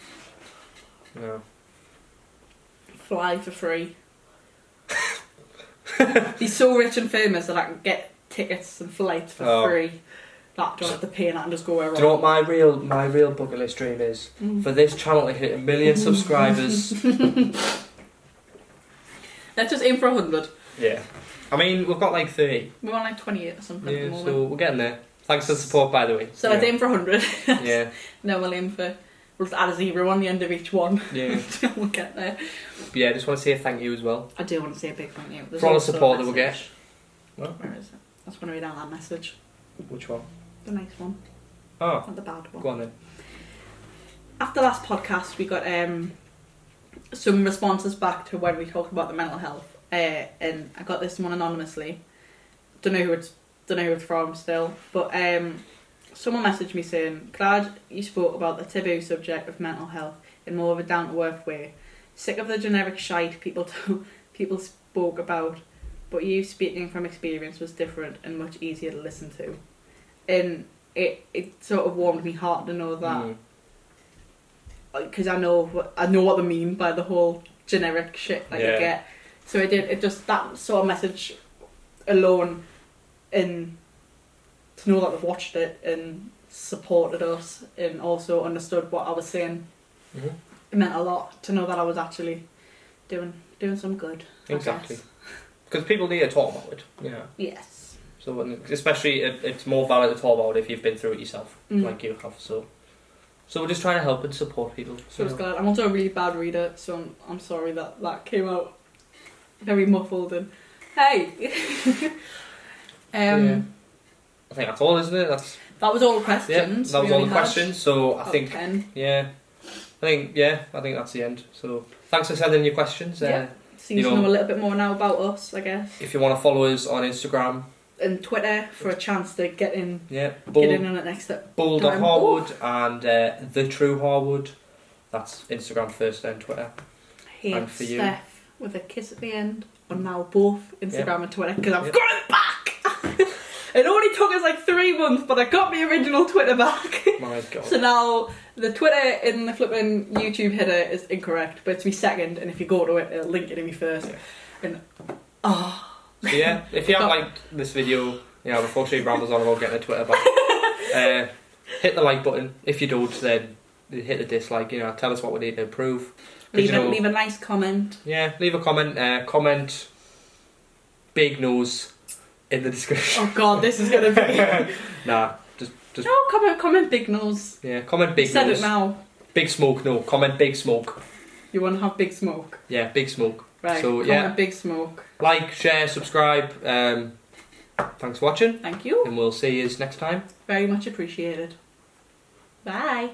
Speaker 1: No.
Speaker 2: Fly for free. Be so rich and famous that I can get tickets and flights for free. That I don't have to pay and I can just go wherever.
Speaker 1: Do you know what my real bucket list dream is? For this channel to hit 1 million subscribers.
Speaker 2: Let's just aim for 100.
Speaker 1: Yeah. I mean, we've got like 30.
Speaker 2: We're on like 28 or something at the
Speaker 1: Yeah,
Speaker 2: moment.
Speaker 1: so we're getting there. Thanks for the support, by the way.
Speaker 2: So let's aim for 100.
Speaker 1: Yeah.
Speaker 2: No, we'll aim for... We'll just add a 0 on the end of each one.
Speaker 1: Yeah.
Speaker 2: We'll get there.
Speaker 1: But yeah, I just want to say thank you as well.
Speaker 2: I do want to say a big thank you. There's
Speaker 1: For all the
Speaker 2: also a
Speaker 1: support that we'll
Speaker 2: message.
Speaker 1: get. What?
Speaker 2: Where is it? I just want to read out that message.
Speaker 1: Which one?
Speaker 2: The nice one.
Speaker 1: Oh,
Speaker 2: Not the bad one.
Speaker 1: go on then.
Speaker 2: After last podcast, we got some responses back to when we talked about the mental health. And I got this one anonymously. Don't know who it's from still. But someone messaged me saying, glad you spoke about the taboo subject of mental health in more of a down-to-earth way. Sick of the generic shite people spoke about, but you speaking from experience was different and much easier to listen to. And it sort of warmed me heart to know that, because I know what they mean by the whole generic shit that you get. So it just, that sort of message alone, and to know that they've watched it and supported us and also understood what I was saying, it meant a lot to know that I was actually doing some good.
Speaker 1: Exactly. Because people need to talk about it. Yeah.
Speaker 2: Yes.
Speaker 1: So especially it's more valid to talk about it if you've been through it yourself, like you have. So we're just trying to help and support people.
Speaker 2: So it's glad. I'm also a really bad reader, so I'm sorry that came out very muffled and hey.
Speaker 1: Yeah. I think that's all, isn't it?
Speaker 2: That was all the questions.
Speaker 1: Yeah, that was all the questions. So I think
Speaker 2: 10.
Speaker 1: I think that's the end. So thanks for sending your questions.
Speaker 2: Seems to know a little bit more now about us, I guess.
Speaker 1: If you want to follow us on Instagram
Speaker 2: and Twitter for a chance to get in.
Speaker 1: Yeah,
Speaker 2: get in on it next step.
Speaker 1: Bold.Harwood and The True Harwood. That's Instagram first, then Twitter.
Speaker 2: And for you, Steph with a kiss at the end. On now both Instagram and Twitter because I've got it back. It only took us like 3 months, but I got my original Twitter back.
Speaker 1: My God. So
Speaker 2: now the Twitter in the flipping YouTube header is incorrect, but it's me second, and if you go to it, it'll link it to me first. Yeah. And
Speaker 1: So yeah, if you haven't liked this video, before she rambles on about getting a Twitter back, hit the like button. If you don't, then hit the dislike. Tell us what we need to improve.
Speaker 2: Leave a nice comment.
Speaker 1: Yeah, leave a comment. Comment big nose in the description.
Speaker 2: Oh God, this is gonna be.
Speaker 1: Nah, just.
Speaker 2: No, comment big nose.
Speaker 1: Yeah, comment big nose.
Speaker 2: Said it now.
Speaker 1: Big smoke. No, comment big smoke.
Speaker 2: You want to have big smoke?
Speaker 1: Yeah, big smoke.
Speaker 2: Right.
Speaker 1: So
Speaker 2: comment big smoke.
Speaker 1: Like, share, subscribe. Thanks for watching.
Speaker 2: Thank you.
Speaker 1: And we'll see you next time.
Speaker 2: Very much appreciated. Bye.